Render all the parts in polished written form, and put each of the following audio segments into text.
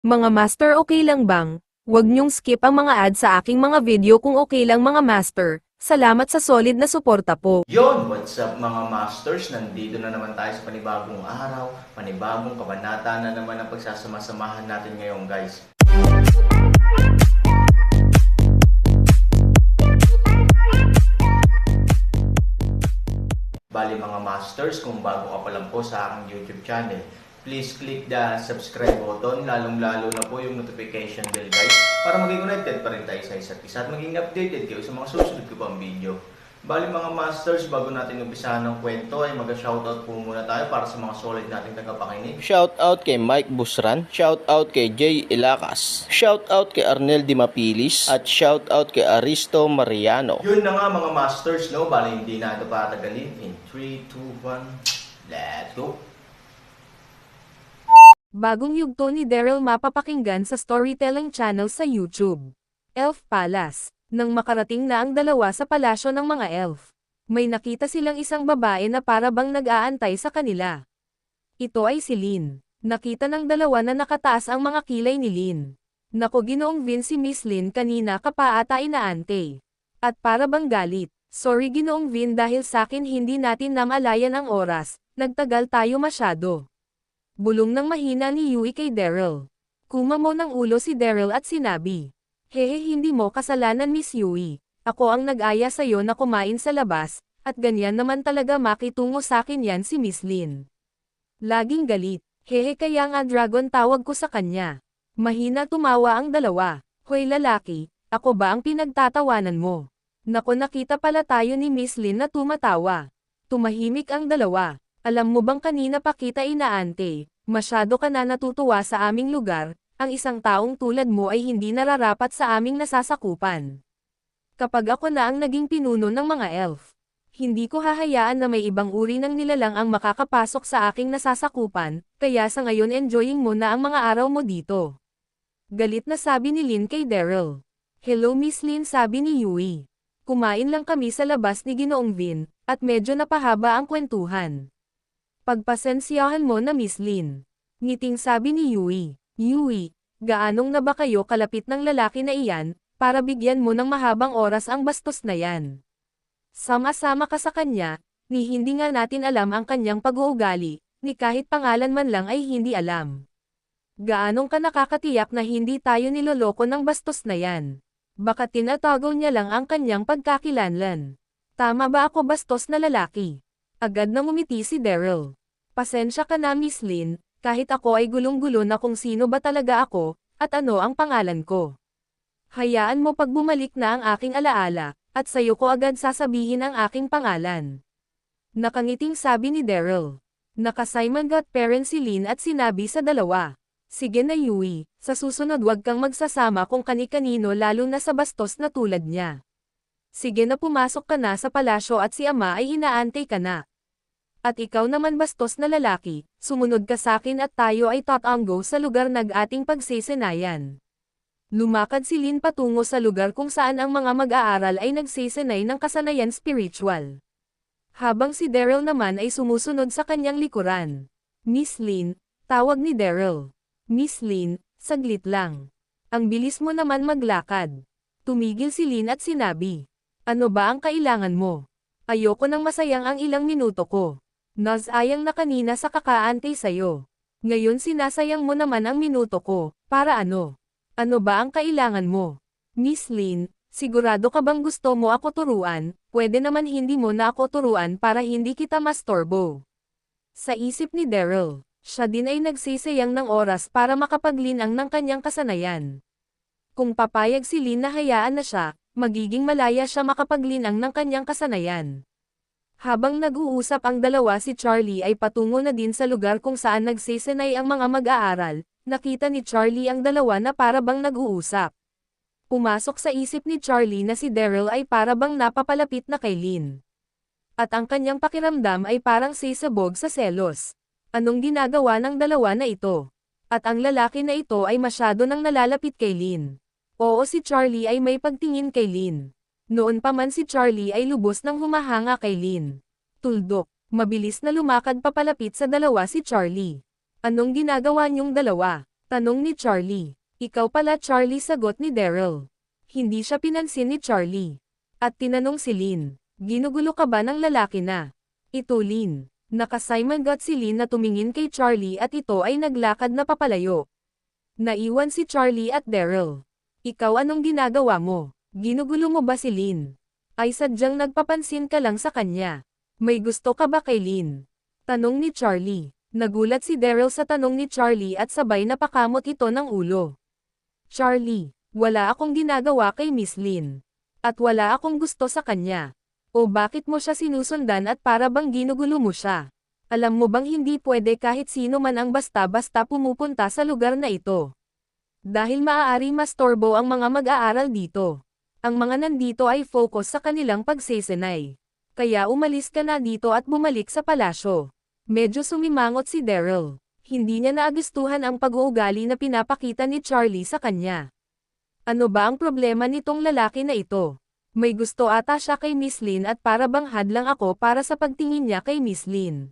Mga master, okay lang bang? Huwag niyong skip ang mga ad sa aking mga video kung okay lang mga master. Salamat sa solid na suporta po. Yon, what's up mga masters? Nandito na naman tayo sa panibagong araw, panibagong kabanata na naman ang pagsasama-samahan natin ngayon guys. Bali mga masters, kung bago ka pa lang po sa aking YouTube channel, please click the subscribe button, lalong-lalo na po yung notification bell guys, para maging connected pa rin tayo sa isa't isa at maging updated kayo sa mga susunod ko pang video. Bali mga masters, bago natin umpisahan ng kwento ay mag-shoutout po muna tayo para sa mga solid nating tagapakinig. Shoutout kay Mike Busran, shoutout kay Jay Ilacas, shoutout kay Arnel Dimapilis, at shoutout kay Aristo Mariano. Yun na nga mga masters, no? Bali hindi na ito patagalin. In 3, 2, 1, let's go! Bagong yugto ni Daryl mapapakinggan sa storytelling channel sa YouTube. Elf Palace. Nang makarating na ang dalawa sa palasyo ng mga elf, may nakita silang isang babae na para bang nag-aantay sa kanila. Ito ay si Lynn. Nakita ng dalawa na nakataas ang mga kilay ni Lynn. Naku, Ginoong Vin, si Miss Lynn kanina ka pa ata inaante. At para bang galit. Sorry Ginoong Vin, dahil sakin hindi natin namalayan ang oras, nagtagal tayo masyado. Bulong ng mahina ni Yui kay Daryl. Kumamo ng ulo si Daryl at sinabi, "Hehe, hindi mo kasalanan Miss Yui. Ako ang nag-aya sa'yo na kumain sa labas, at ganyan naman talaga makitungo sa'kin yan si Miss Lynn. Laging galit. Hehe, kaya nga dragon tawag ko sa kanya." Mahina tumawa ang dalawa. "Hoy lalaki, ako ba ang pinagtatawanan mo?" Naku, nakita pala tayo ni Miss Lynn na tumatawa. Tumahimik ang dalawa. "Alam mo bang kanina pa kita inaante, masyado ka na natutuwa sa aming lugar. Ang isang taong tulad mo ay hindi nararapat sa aming nasasakupan. Kapag ako na ang naging pinuno ng mga elf, hindi ko hahayaan na may ibang uri ng nilalang ang makakapasok sa aking nasasakupan, kaya sa ngayon enjoying mo na ang mga araw mo dito." Galit na sabi ni Lynn kay Daryl. "Hello Miss Lynn," sabi ni Yui. "Kumain lang kami sa labas ni Ginoong Vin, at medyo napahaba ang kwentuhan. Pagpasensyahan mo na Miss Lynn." Ngiting sabi ni Yui. "Yui, gaanong na ba kayo kalapit ng lalaki na iyan, para bigyan mo ng mahabang oras ang bastos na yan? Sama-sama ka sa kanya, ni hindi nga natin alam ang kanyang pag-uugali, ni kahit pangalan man lang ay hindi alam. Gaanong ka nakakatiyak na hindi tayo niloloko ng bastos na yan? Baka tinatago niya lang ang kanyang pagkakilanlan. Tama ba ako, bastos na lalaki?" Agad na ngumiti si Daryl. "Pasensya ka na Miss Lynn, kahit ako ay gulong-gulo na kung sino ba talaga ako, at ano ang pangalan ko. Hayaan mo pag bumalik na ang aking alaala, at sayo ko agad sasabihin ang aking pangalan." Nakangiting sabi ni Daryl. Naka-Simon got parent si Lynn at sinabi sa dalawa, "Sige na Yui, sa susunod wag kang magsasama kung kani-kanino, lalo na sa bastos na tulad niya. Sige na, pumasok ka na sa palasyo at si ama ay inaantay ka na. At ikaw naman bastos na lalaki, sumunod ka sakin at tayo ay tatanggo sa lugar nag-ating pagsisenayan." Lumakad si Lynn patungo sa lugar kung saan ang mga mag-aaral ay nagsisenay ng kasanayan spiritual. Habang si Daryl naman ay sumusunod sa kanyang likuran. "Miss Lynn," tawag ni Daryl. "Miss Lynn, saglit lang. Ang bilis mo naman maglakad." Tumigil si Lynn at sinabi, "Ano ba ang kailangan mo? Ayoko nang masayang ang ilang minuto ko. Nasayang na kanina sa kakaantay sayo. Ngayon sinasayang mo naman ang minuto ko, para ano? Ano ba ang kailangan mo? Miss Lynn, sigurado ka bang gusto mo ako turuan? Pwede naman hindi mo na ako turuan para hindi kita mastorbo." Sa isip ni Daryl, siya din ay nagsisayang ng oras para makapaglinang ng kanyang kasanayan. Kung papayag si Lynn na hayaan na siya, magiging malaya siya makapaglinang ng kanyang kasanayan. Habang nag-uusap ang dalawa, si Charlie ay patungo na din sa lugar kung saan nagsisenay ang mga mag-aaral. Nakita ni Charlie ang dalawa na para bang nag-uusap. Pumasok sa isip ni Charlie na si Daryl ay para bang napapalapit na kay Lynn. At ang kanyang pakiramdam ay parang sisabog sa selos. Anong ginagawa ng dalawa na ito? At ang lalaki na ito ay masyado nang nalalapit kay Lynn. Oo, si Charlie ay may pagtingin kay Lynn. Noon pa man si Charlie ay lubos nang humahanga kay Lynn. Tuldok, mabilis na lumakad papalapit sa dalawa si Charlie. "Anong ginagawa niyong dalawa? Tanong ni Charlie. Ikaw pala Charlie, sagot ni Daryl. Hindi siya pinansin ni Charlie. At tinanong si Lynn. Ginugulo ka ba ng lalaki na? Ito Lynn. Naka-Simon got si Lynn na tumingin kay Charlie at ito ay naglakad na papalayo. Naiwan si Charlie at Daryl. Ikaw anong ginagawa mo? Ginugulo mo ba si Lynn? Ay sadyang nagpapansin ka lang sa kanya. May gusto ka ba kay Lynn? Tanong ni Charlie. Nagulat si Daryl sa tanong ni Charlie at sabay napakamot ito ng ulo. Charlie, wala akong ginagawa kay Miss Lynn. At wala akong gusto sa kanya. O bakit mo siya sinusundan at para bang ginugulo mo siya? Alam mo bang hindi pwede kahit sino man ang basta-basta pumupunta sa lugar na ito? Dahil maaari mastorbo ang mga mag-aaral dito. Ang mga nandito ay focus sa kanilang pagsesenay. Kaya umalis ka na dito at bumalik sa palasyo. Medyo sumimangot si Daryl. Hindi niya naagustuhan ang pag-uugali na pinapakita ni Charlie sa kanya. Ano ba ang problema nitong lalaki na ito? May gusto ata siya kay Miss Lynn at para bang hadlang ako para sa pagtingin niya kay Miss Lynn.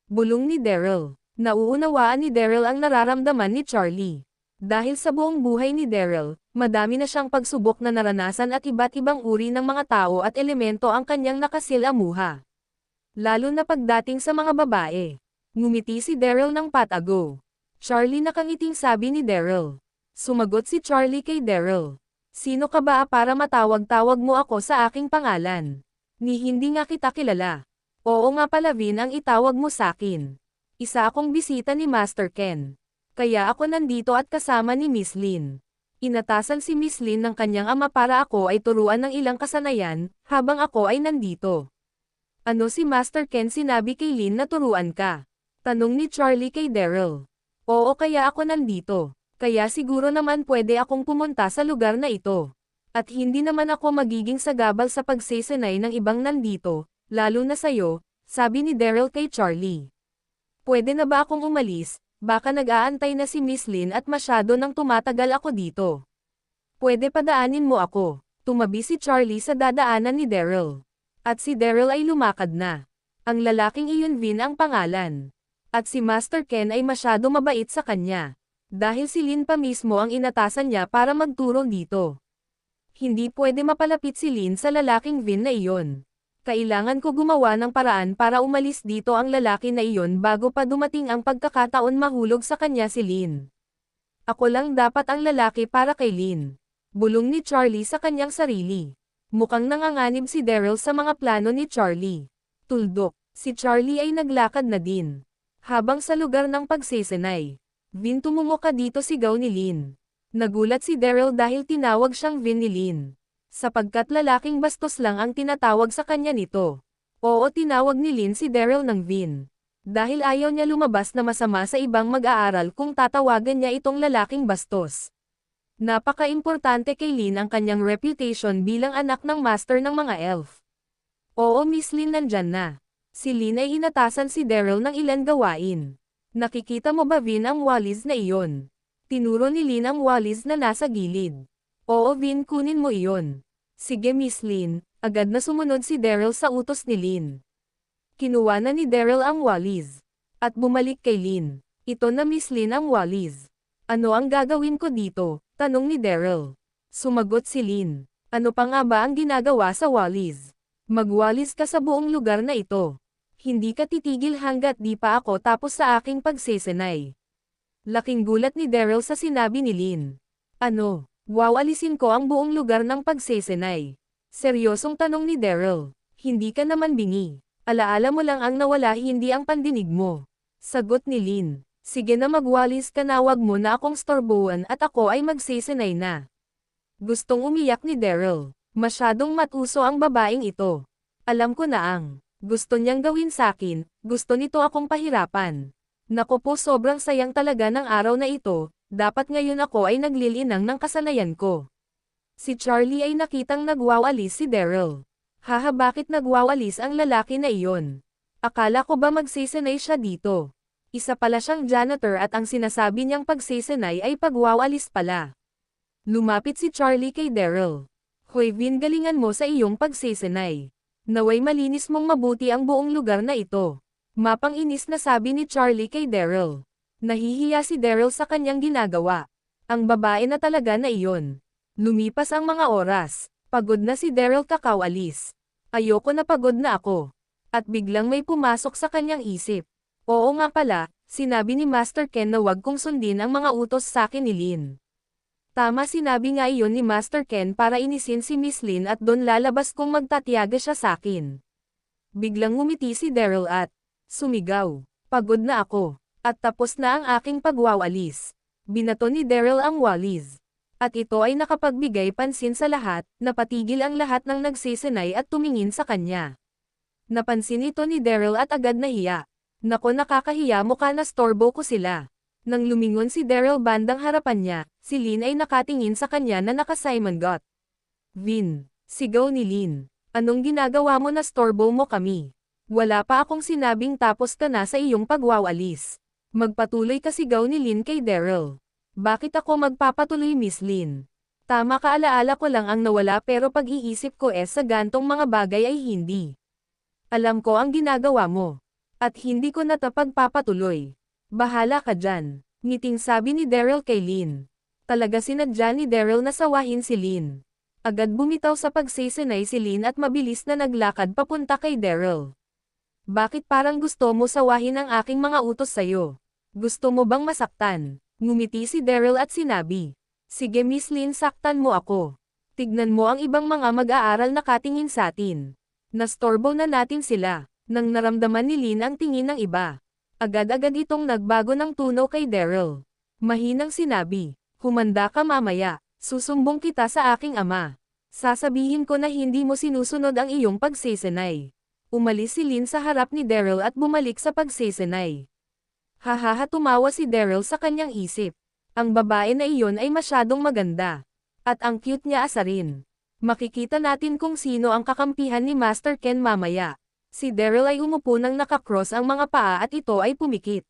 Bulong ni Daryl. Nauunawaan ni Daryl ang nararamdaman ni Charlie. Dahil sa buong buhay ni Daryl, madami na siyang pagsubok na naranasan at iba't ibang uri ng mga tao at elemento ang kanyang nakasilamuha. Lalo na pagdating sa mga babae. Ngumiti si Daryl ng patago. Charlie, nakangiting sabi ni Daryl. Sumagot si Charlie kay Daryl. Sino ka ba para matawag-tawag mo ako sa aking pangalan? Ni hindi nga kita kilala. Oo nga pala Vin ang itawag mo sakin. Isa akong bisita ni Master Ken. Kaya ako nandito at kasama ni Miss Lynn. Inatasan si Miss Lynn ng kanyang ama para ako ay turuan ng ilang kasanayan, habang ako ay nandito. Ano si Master Ken sinabi kay Lynn na turuan ka? Tanong ni Charlie kay Daryl. Oo kaya ako nandito. Kaya siguro naman pwede akong pumunta sa lugar na ito. At hindi naman ako magiging sagabal sa pagsesenay ng ibang nandito, lalo na sayo, sabi ni Daryl kay Charlie. Pwede na ba akong umalis? Baka nag-aantay na si Miss Lynn at masyado nang tumatagal ako dito. Pwede padaanin mo ako. Tumabi si Charlie sa dadaanan ni Daryl. At si Daryl ay lumakad na. Ang lalaking iyon Vin ang pangalan. At si Master Ken ay masyado mabait sa kanya. Dahil si Lynn pa mismo ang inatasan niya para magturo dito. Hindi pwede mapalapit si Lynn sa lalaking Vin na iyon. Kailangan ko gumawa ng paraan para umalis dito ang lalaki na iyon bago pa dumating ang pagkakataon mahulog sa kanya si Lynn. Ako lang dapat ang lalaki para kay Lynn. Bulong ni Charlie sa kanyang sarili. Mukhang nanganganib si Daryl sa mga plano ni Charlie. Tuldok, si Charlie ay naglakad na din. Habang sa lugar ng pagsesenay. Vin, tumungo ka dito, sigaw ni Lynn. Nagulat si Daryl dahil tinawag siyang Vin ni Lynn. Sapagkat lalaking bastos lang ang tinatawag sa kanya nito. Oo, tinawag ni Lynn si Daryl ng Vin. Dahil ayaw niya lumabas na masama sa ibang mag-aaral kung tatawagan niya itong lalaking bastos. Napaka-importante kay Lynn ang kanyang reputation bilang anak ng master ng mga elf. Oo, Miss Lynn, nandyan na. Si Lynn ay inatasan si Daryl ng ilan gawain. Nakikita mo ba Vin ang walis na iyon? Tinuro ni Lynn ang walis na nasa gilid. Oo Vin, kunin mo iyon. Sige Miss Lynn, agad na sumunod si Daryl sa utos ni Lynn. Kinuha na ni Daryl ang walis. At bumalik kay Lynn. Ito na Miss Lynn ang walis. Ano ang gagawin ko dito? Tanong ni Daryl. Sumagot si Lynn. Ano pa nga ba ang ginagawa sa walis? Magwalis ka sa buong lugar na ito. Hindi ka titigil hanggat di pa ako tapos sa aking pagsesenay. Laking gulat ni Daryl sa sinabi ni Lynn. Ano? Wawalisin ko ang buong lugar ng pagsesenay. Seryosong tanong ni Daryl. Hindi ka naman bingi. Alaala mo lang ang nawala, hindi ang pandinig mo. Sagot ni Lynn. Sige na, magwalis ka na, wag mo na akong storbuan at ako ay magsesenay na. Gustong umiyak ni Daryl. Masyadong matuso ang babaeng ito. Alam ko na ang gusto niyang gawin sakin, gusto nito akong pahirapan. Naku po, sobrang sayang talaga ng araw na ito, dapat ngayon ako ay naglilinang ng kasanayan ko. Si Charlie ay nakitang nagwawalis si Daryl. Haha, bakit nagwawalis ang lalaki na iyon? Akala ko ba magsesenay siya dito? Isa pala siyang janitor at ang sinasabi niyang pagsesenay ay pagwawalis pala. Lumapit si Charlie kay Daryl. Hoy Vin, galingan mo sa iyong pagsesenay. Naway malinis mong mabuti ang buong lugar na ito. Mapang-inis na sabi ni Charlie kay Daryl. Nahihiya si Daryl sa kanyang ginagawa. Ang babae na talaga na iyon. Lumipas ang mga oras. Pagod na si Daryl kakawalis. Ayoko na pagod na ako. At biglang may pumasok sa kanyang isip. Oo nga pala, sinabi ni Master Ken na wag kong sundin ang mga utos sa akin ni Lin. Tama, sinabi nga iyon ni Master Ken para inisin si Miss Lin at doon lalabas kung magtatiyaga siya sa akin. Biglang ngumiti si Daryl at sumigaw. Pagod na ako. At tapos na ang aking pagwawalis. Binato ni Daryl ang walis. At ito ay nakapagbigay pansin sa lahat, napatigil ang lahat ng nagsisinay at tumingin sa kanya. Napansin ito ni Daryl at agad nahiya. Nako, nakakahiya, mukha na storbo ko sila. Nang lumingon si Daryl bandang harapan niya, si Lin ay nakatingin sa kanya na naka-Simon Got. Vin, sigaw ni Lin. Anong ginagawa mo, na storbo mo kami? Wala pa akong sinabing tapos ka na sa iyong pagwawalis. Magpatuloy ka, sigaw ni Lin kay Daryl. Bakit ako magpapatuloy, Miss Lin? Tama ka, alaala ko lang ang nawala, pero pag-iisip ko sa gantong mga bagay ay hindi. Alam ko ang ginagawa mo. At hindi ko na pagpapatuloy. Bahala ka dyan, ngiting sabi ni Daryl kay Lin. Talaga sinadya ni Daryl na sawahin si Lin. Agad bumitaw sa pagsisinay si Lin at mabilis na naglakad papunta kay Daryl. Bakit parang gusto mo sawahin ang aking mga utos sayo? Gusto mo bang masaktan? Ngumiti si Daryl at sinabi. Sige Miss Lin, saktan mo ako. Tignan mo ang ibang mga mag-aaral na katingin sa atin. Nastorbo na natin sila. Nang naramdaman ni Lin ang tingin ng iba. Agad-agad itong nagbago ng tuno kay Daryl. Mahinang sinabi, humanda ka mamaya, susumbong kita sa aking ama. Sasabihin ko na hindi mo sinusunod ang iyong pagsisinay. Umalis si Lin sa harap ni Daryl at bumalik sa pagsisinay. Hahaha, tumawa si Daryl sa kanyang isip. Ang babae na iyon ay masyadong maganda. At ang cute niya asarin. Makikita natin kung sino ang kakampihan ni Master Ken mamaya. Si Daryl ay umupo nang nakakross ang mga paa at ito ay pumikit.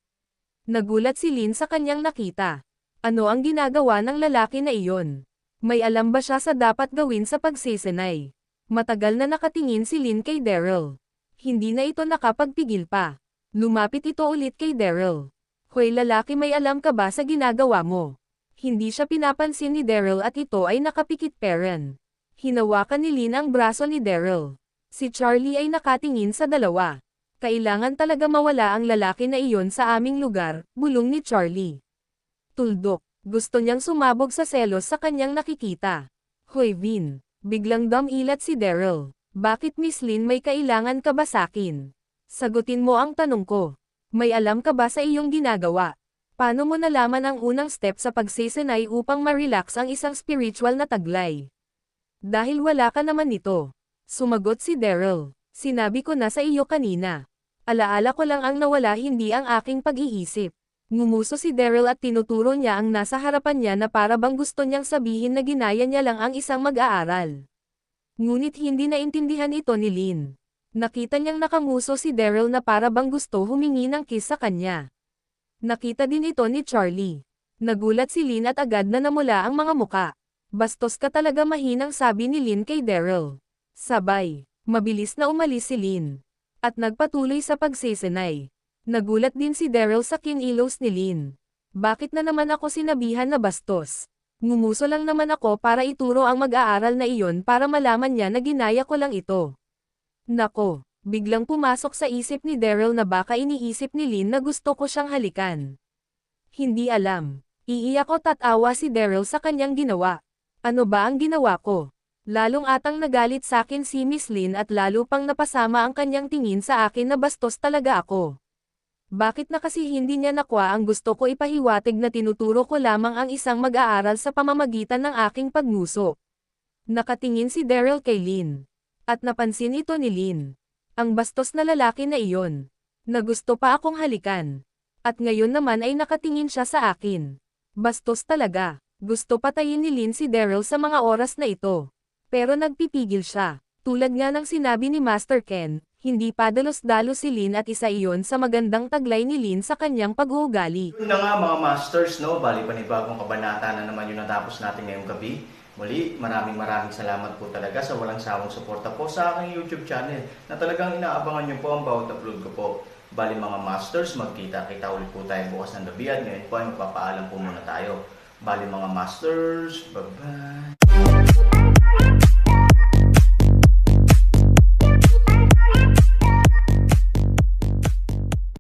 Nagulat si Lin sa kanyang nakita. Ano ang ginagawa ng lalaki na iyon? May alam ba siya sa dapat gawin sa pagsisinay? Matagal na nakatingin si Lin kay Daryl. Hindi na ito nakapagpigil pa. Lumapit ito ulit kay Daryl. Hoy lalaki, may alam ka ba sa ginagawa mo? Hindi siya pinapansin ni Daryl at ito ay nakapikit peren. Hinawakan ni Lin ang braso ni Daryl. Si Charlie ay nakatingin sa dalawa. Kailangan talaga mawala ang lalaki na iyon sa aming lugar, bulong ni Charlie. Tuldok, gusto niyang sumabog sa selos sa kanyang nakikita. Hoy Vin, biglang dumilat si Daryl. Bakit Miss Lin, may kailangan ka ba sakin? Sagutin mo ang tanong ko. May alam ka ba sa iyong ginagawa? Paano mo nalaman ang unang step sa pagsisinay upang ma-relax ang isang spiritual na taglay? Dahil wala ka naman nito. Sumagot si Daryl. Sinabi ko na sa iyo kanina. Alaala ko lang ang nawala, hindi ang aking pag-iisip. Ngumuso si Daryl at tinuturo niya ang nasa harapan niya na para bang gusto niyang sabihin na ginaya niya lang ang isang mag-aaral. Ngunit hindi naintindihan ito ni Lin. Nakita niyang nakanguso si Daryl na para bang gusto humingi ng kiss sa kanya. Nakita din ito ni Charlie. Nagulat si Lin at agad na namula ang mga muka. Bastos ka talaga, mahinang sabi ni Lin kay Daryl. Sabay, mabilis na umalis si Lin. At nagpatuloy sa pagsisinay. Nagulat din si Daryl sa kinilos ni Lin. Bakit na naman ako sinabihan na bastos? Ngumuso lang naman ako para ituro ang mag-aaral na iyon para malaman niya na ginaya ko lang ito. Nako, biglang pumasok sa isip ni Daryl na baka iniisip ni Lin na gusto ko siyang halikan. Hindi alam. Iiyak o tatawa si Daryl sa kanyang ginawa. Ano ba ang ginawa ko? Lalong atang nagalit sa akin si Miss Lin at lalo pang napasama ang kanyang tingin sa akin na bastos talaga ako. Bakit na kasi hindi niya nakuha ang gusto ko ipahiwatig na tinuturo ko lamang ang isang mag-aaral sa pamamagitan ng aking pagnguso? Nakatingin si Daryl kay Lin. At napansin ito ni Lin. Ang bastos na lalaki na iyon. Na gusto pa akong halikan. At ngayon naman ay nakatingin siya sa akin. Bastos talaga. Gusto patayin ni Lin si Daryl sa mga oras na ito. Pero nagpipigil siya. Tulad nga ng sinabi ni Master Ken, hindi pa dalos-dalos si Lin at isa iyon sa magandang taglay ni Lin sa kanyang pag-uugali. Yun na nga mga masters, no? Bali panibagong kabanata na naman yung natapos natin ngayong gabi. Muli, maraming salamat po talaga sa walang sawang suporta po sa aking YouTube channel na talagang inaabangan nyo po ang bawat upload ko po. Bali mga masters, magkita-kita ulit po tayo bukas ng gabi at ngayon po ay magpapaalam po muna tayo. Bali mga masters, bye-bye!